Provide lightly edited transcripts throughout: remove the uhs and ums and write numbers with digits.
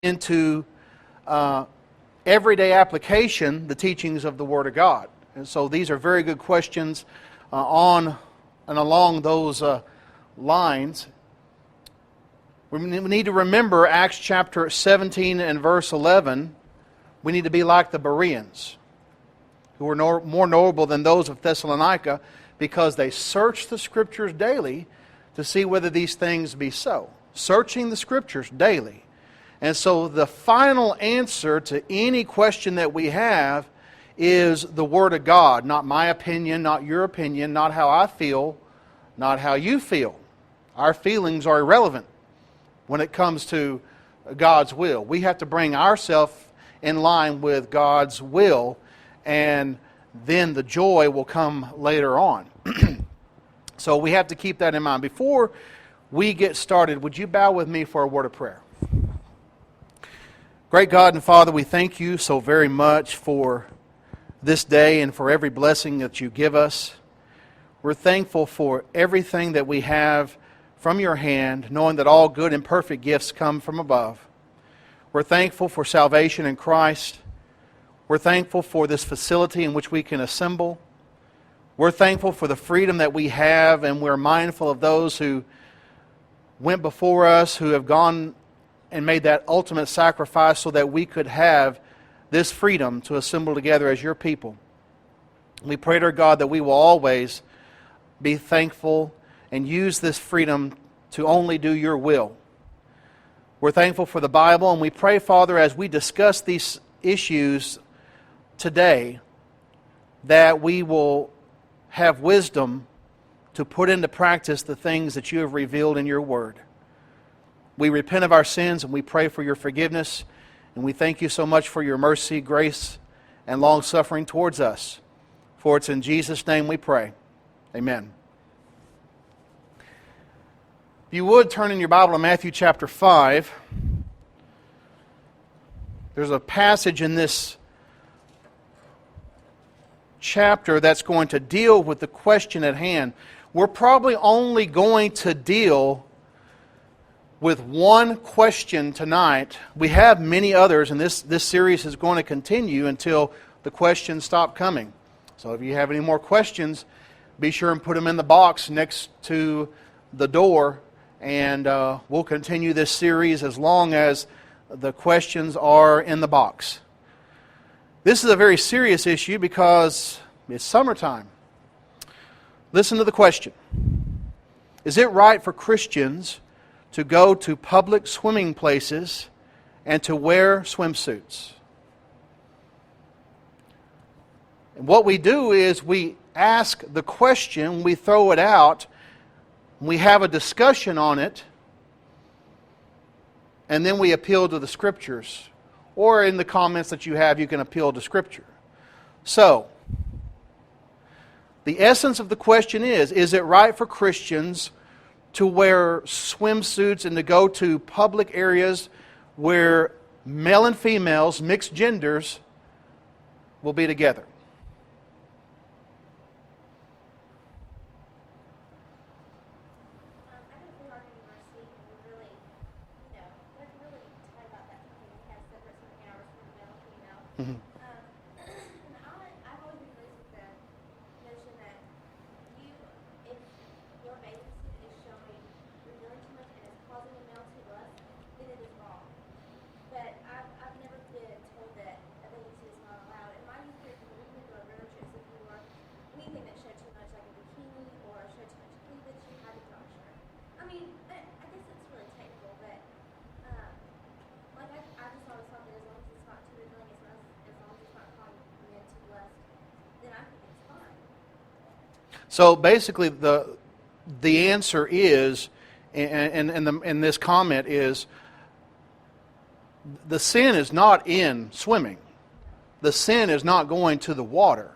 into everyday application the teachings of the Word of God. And so these are very good questions on and along those lines. We need to remember Acts chapter 17 and verse 11. We need to be like the Bereans, who were more knowable than those of Thessalonica, because they searched the Scriptures daily to see whether these things be so. Searching the Scriptures daily. And so the final answer to any question that we have is the Word of God. Not my opinion, not your opinion, not how I feel, not how you feel. Our feelings are irrelevant when it comes to God's will. We have to bring ourselves in line with God's will, and then the joy will come later on. So we have to keep that in mind. Before we get started, would you bow with me for a word of prayer? Great God and Father, we thank you so very much for this day and for every blessing that you give us. We're thankful for everything that we have from your hand, knowing that all good and perfect gifts come from above. We're thankful for salvation in Christ. We're thankful for this facility in which we can assemble. We're thankful for the freedom that we have, and we're mindful of those who went before us, who have gone and made that ultimate sacrifice so that we could have this freedom to assemble together as your people. We pray, dear God, that we will always be thankful and use this freedom to only do your will. We're thankful for the Bible, and we pray, Father, as we discuss these issues today, that we will have wisdom to put into practice the things that you have revealed in your Word. We repent of our sins and we pray for your forgiveness, and we thank you so much for your mercy, grace, and long-suffering towards us. For it's in Jesus' name we pray. Amen. If you would, turn in your Bible to Matthew chapter 5. There's a passage in this chapter that's going to deal with the question at hand. We're probably only going to deal with one question tonight. We have many others, and this series is going to continue until the questions stop coming. So if you have any more questions, be sure and put them in the box next to the door, and we'll continue this series as long as the questions are in the box. This is a very serious issue because it's summertime. Listen to the question. Is it right for Christians to go to public swimming places and to wear swimsuits? And what we do is we ask the question, we throw it out, we have a discussion on it, and then we appeal to the Scriptures. Or in the comments that you have, you can appeal to Scripture. So, the essence of the question is it right for Christians to wear swimsuits and to go to public areas where male and females, mixed genders, will be together? Mm-hmm. I've always been raised with the notion that if your bathing suit is showing, revealing too much and is causing a male to lust, then it is wrong. But I've never been told that a bathing suit is not allowed. And my youth group, when we would go on road trips, if we wore anything that showed too much, like a bikini or showed too much cleavage, you had to drop a shirt. I mean, I guess it's really technical, but I just always thought that as long as it's not too revealing, as long as it's not causing men to lust, then I think it's fine. So basically, the answer is, and this comment is, the sin is not in swimming. The sin is not going to the water.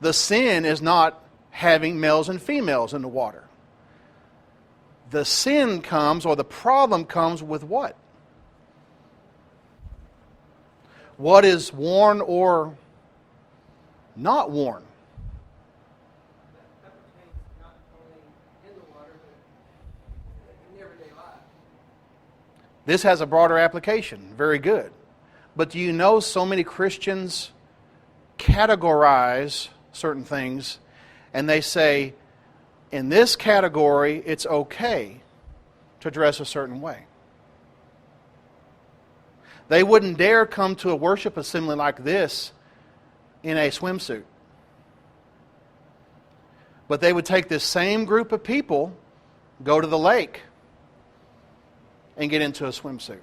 The sin is not having males and females in the water. The sin comes, or the problem comes with what? What is worn or not worn? That pertains not only in the water, but in everyday life. This has a broader application. Very good. But do you know so many Christians categorize certain things and they say, in this category, it's okay to dress a certain way. They wouldn't dare come to a worship assembly like this in a swimsuit. But they would take this same group of people, go to the lake, and get into a swimsuit.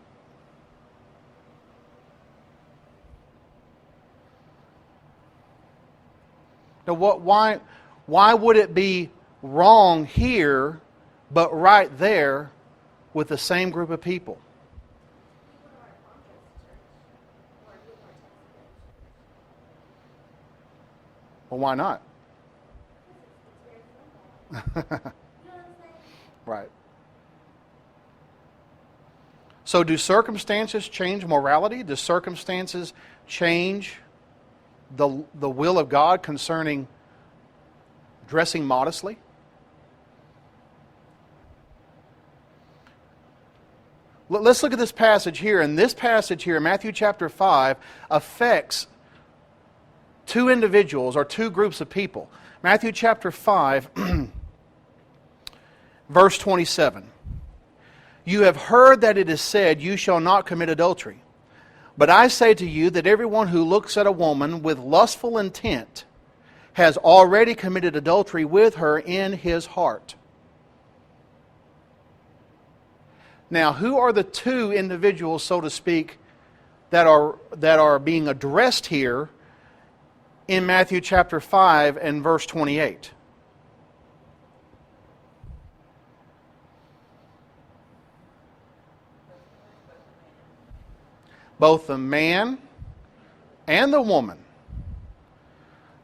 Now, why would it be wrong here, but right there with the same group of people? Well, why not? Right. So do circumstances change morality? Do circumstances change the will of God concerning dressing modestly? Let's look at this passage here. And this passage here, Matthew chapter 5, affects two individuals or two groups of people. Matthew chapter 5, verse 27. You have heard that it is said, you shall not commit adultery. But I say to you that everyone who looks at a woman with lustful intent has already committed adultery with her in his heart. Now, who are the two individuals, so to speak, that are being addressed here in Matthew chapter 5 and verse 28? Both the man and the woman.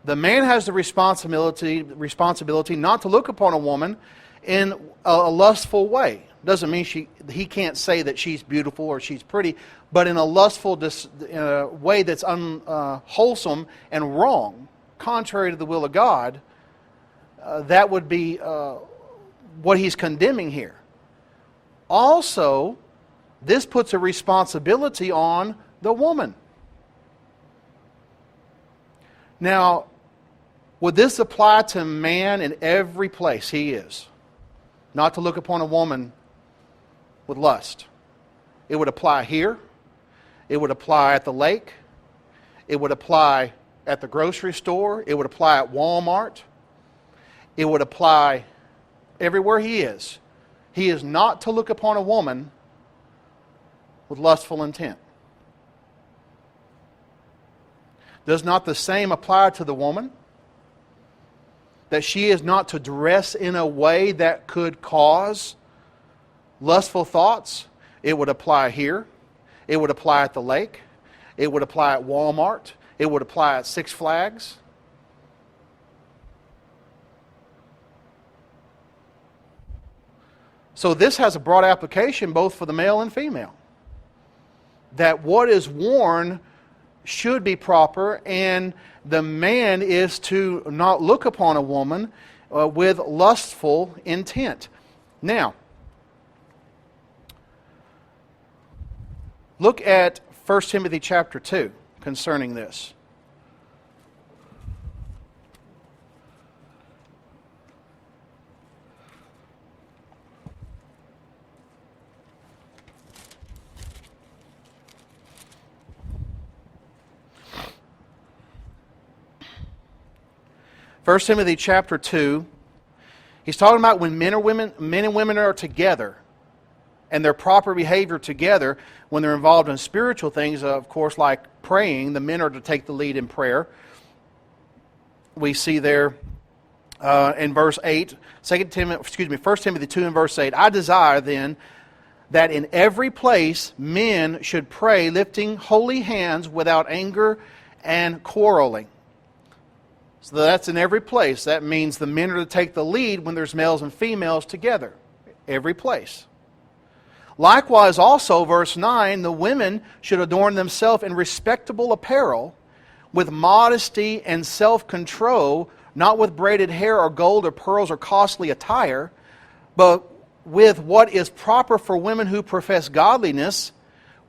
The man has the responsibility not to look upon a woman in a lustful way. Doesn't mean he can't say that she's beautiful or she's pretty, but in a lustful way that's unwholesome and wrong, contrary to the will of God. That would be what he's condemning here. Also, this puts a responsibility on the woman. Now, would this apply to man in every place he is? Not to look upon a woman with lust. It would apply here. It would apply at the lake. It would apply at the grocery store. It would apply at Walmart. It would apply everywhere he is. He is not to look upon a woman with lustful intent. Does not the same apply to the woman? That she is not to dress in a way that could cause lustful thoughts? It would apply here. It would apply at the lake. It would apply at Walmart. It would apply at Six Flags. So this has a broad application both for the male and female. That what is worn should be proper, and the man is to not look upon a woman with lustful intent. Now, look at 1 Timothy chapter 2 concerning this. First Timothy chapter 2, he's talking about when men and women are together and their proper behavior together when they're involved in spiritual things, of course, like praying. The men are to take the lead in prayer. We see there in verse 8, 1 Timothy 2 and verse 8, I desire then that in every place men should pray, lifting holy hands without anger and quarreling. So that's in every place. That means the men are to take the lead when there's males and females together. Every place. Likewise also, verse 9, the women should adorn themselves in respectable apparel, with modesty and self-control, not with braided hair or gold or pearls or costly attire, but with what is proper for women who profess godliness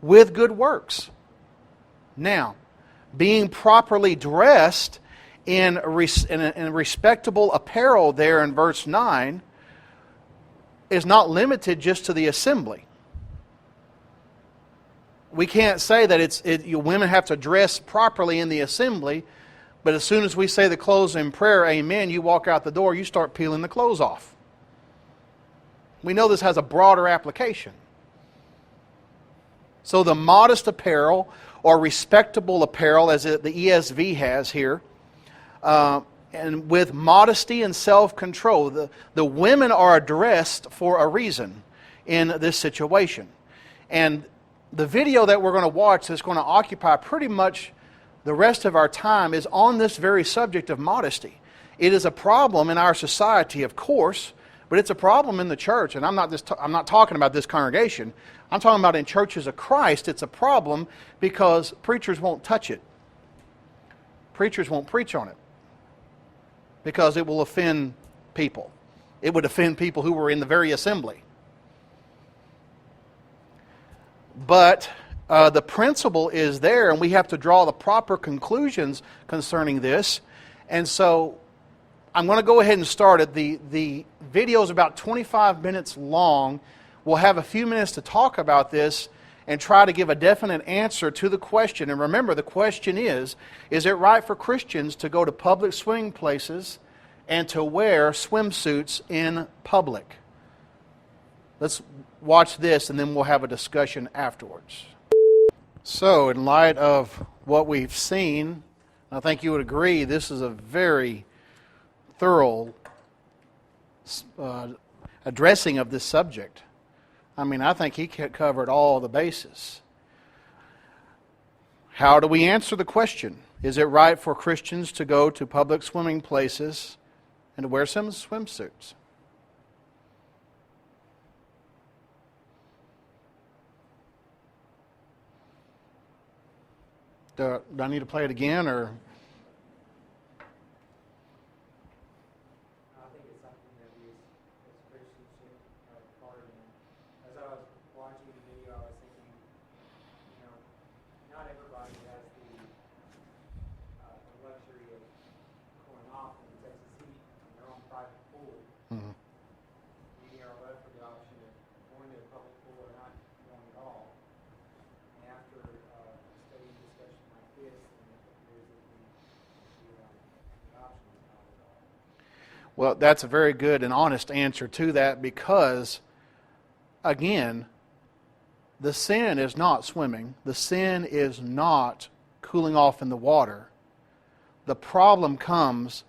with good works. Now, being properly dressed in respectable apparel there in verse 9 is not limited just to the assembly. We can't say that women have to dress properly in the assembly, but as soon as we say the closing prayer, amen, you walk out the door, you start peeling the clothes off. We know this has a broader application. So the modest apparel or respectable apparel, as the ESV has here, and with modesty and self-control. The women are addressed for a reason in this situation. And the video that we're going to watch that's going to occupy pretty much the rest of our time is on this very subject of modesty. It is a problem in our society, of course, but it's a problem in the church. And I'm not talking about this congregation. I'm talking about in churches of Christ. It's a problem because preachers won't touch it. Preachers won't preach on it because it will offend people. It would offend people who were in the very assembly. But the principle is there, and we have to draw the proper conclusions concerning this. And so I'm going to go ahead and start it. The video is about 25 minutes long. We'll have a few minutes to talk about this and try to give a definite answer to the question. And remember, the question is it right for Christians to go to public swimming places and to wear swimsuits in public? Let's watch this, and then we'll have a discussion afterwards. So, in light of what we've seen, I think you would agree this is a very thorough addressing of this subject. I mean, I think he covered all the bases. How do we answer the question? Is it right for Christians to go to public swimming places and to wear some swimsuits? Do I need to play it again, or? I think it's something that we as Christians should have part in. As I was watching the video, I was thinking, not everybody has the luxury of going off in the Texas heat in their own private pool. Mm-hmm. We are left with the option of going to a public pool or not going at all. And after studying discussion like this, then it appears that the option is not at all. Well, that's a very good and honest answer to that because, again, the sin is not swimming. The sin is not cooling off in the water. The problem comes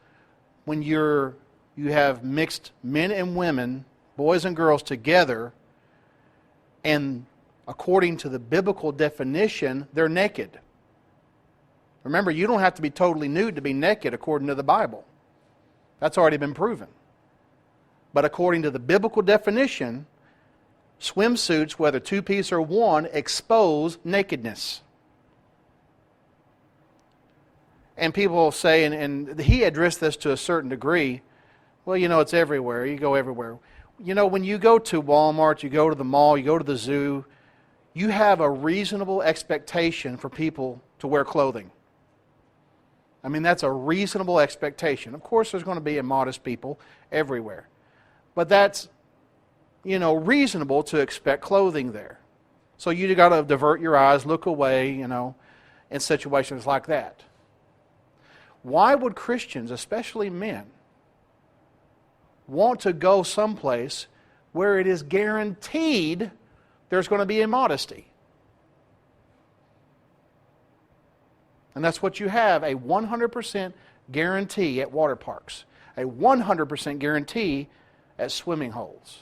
when you have mixed men and women, boys and girls together, and according to the biblical definition, they're naked. Remember, you don't have to be totally nude to be naked according to the Bible. That's already been proven. But according to the biblical definition, swimsuits, whether two-piece or one, expose nakedness. And people say, and he addressed this to a certain degree, well, it's everywhere. You go everywhere. When you go to Walmart, you go to the mall, you go to the zoo, you have a reasonable expectation for people to wear clothing. I mean, that's a reasonable expectation. Of course, there's going to be immodest people everywhere. But that's, reasonable to expect clothing there. So you got to divert your eyes, look away, in situations like that. Why would Christians, especially men, want to go someplace where it is guaranteed there's going to be immodesty? And that's what you have, a 100% guarantee at water parks, a 100% guarantee at swimming holes.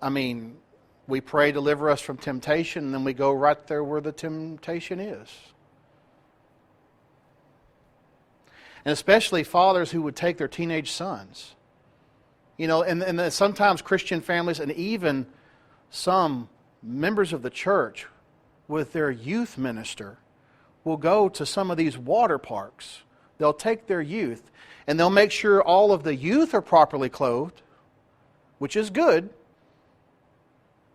I mean, we pray, deliver us from temptation, and then we go right there where the temptation is. And especially fathers who would take their teenage sons. And sometimes Christian families and even some members of the church with their youth minister will go to some of these water parks They'll take their youth and they'll make sure all of the youth are properly clothed, which is good.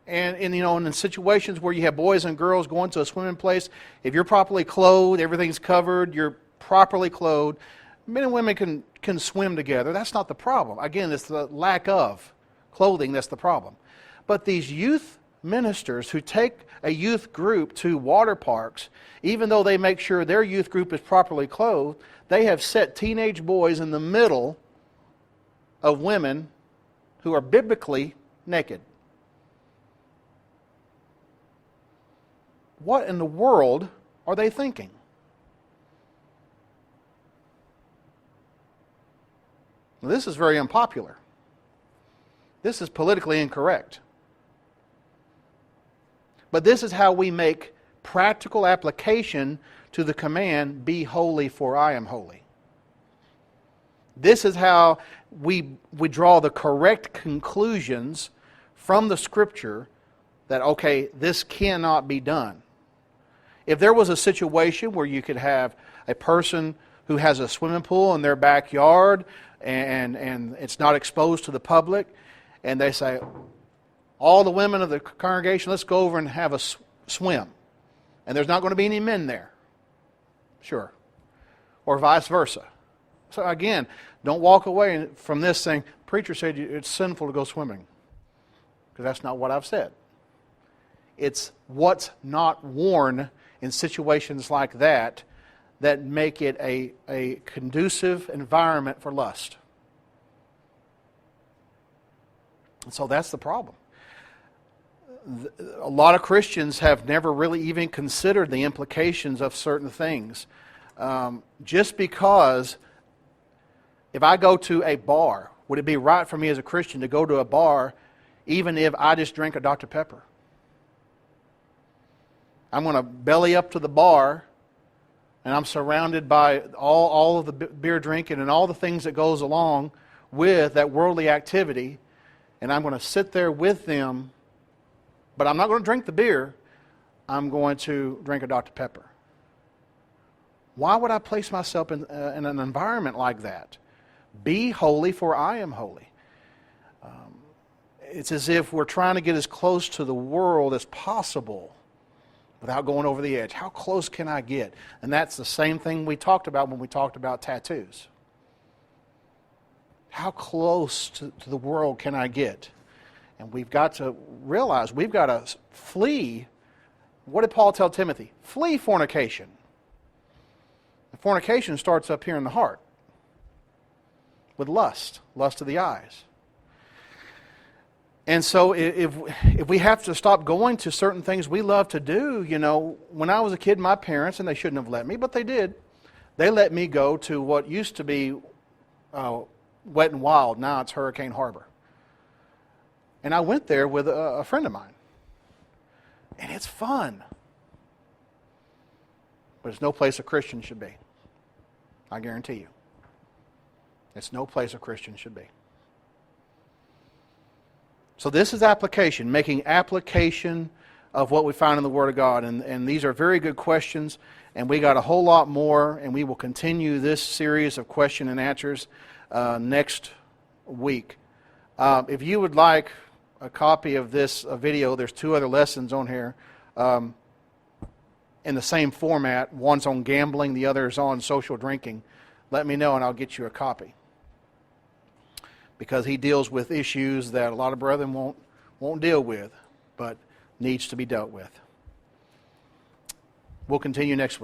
And in situations where you have boys and girls going to a swimming place, if you're properly clothed, everything's covered, you're properly clothed, men and women can swim together. That's not the problem. Again, it's the lack of clothing that's the problem. But these youth ministers who take a youth group to water parks, even though they make sure their youth group is properly clothed, they have set teenage boys in the middle of women who are biblically naked. What in the world are they thinking? Well, this is very unpopular. This is politically incorrect. But this is how we make practical application to the command, be holy for I am holy. This is how we draw the correct conclusions from the Scripture that, okay, this cannot be done. If there was a situation where you could have a person who has a swimming pool in their backyard and it's not exposed to the public, and they say, all the women of the congregation, let's go over and have a swim. And there's not going to be any men there. Sure. Or vice versa. So again, don't walk away from this saying, preacher said it's sinful to go swimming. Because that's not what I've said. It's what's not worn in situations like that make it a conducive environment for lust. And so that's the problem. A lot of Christians have never really even considered the implications of certain things. Just because if I go to a bar, would it be right for me as a Christian to go to a bar even if I just drink a Dr. Pepper? I'm going to belly up to the bar and I'm surrounded by all of the beer drinking and all the things that goes along with that worldly activity, and I'm going to sit there with them, but I'm not going to drink the beer. I'm going to drink a Dr. Pepper. Why would I place myself in an environment like that? Be holy, for I am holy. It's as if we're trying to get as close to the world as possible without going over the edge. How close can I get? And that's the same thing we talked about when we talked about tattoos. How close to the world can I get? And we've got to realize we've got to flee. What did Paul tell Timothy? Flee fornication. And fornication starts up here in the heart with lust of the eyes. And so if we have to stop going to certain things we love to do, when I was a kid, my parents, and they shouldn't have let me, but they did, they let me go to what used to be Wet and Wild. Now it's Hurricane Harbor. And I went there with a friend of mine. And it's fun. But it's no place a Christian should be. I guarantee you. It's no place a Christian should be. So this is application, making application of what we find in the Word of God. And these are very good questions, and we got a whole lot more, and we will continue this series of question and answers next week. If you would like a copy of this video, there's 2 other lessons on here in the same format. One's on gambling, the other is on social drinking. Let me know and I'll get you a copy. Because he deals with issues that a lot of brethren won't deal with, but needs to be dealt with. We'll continue next week.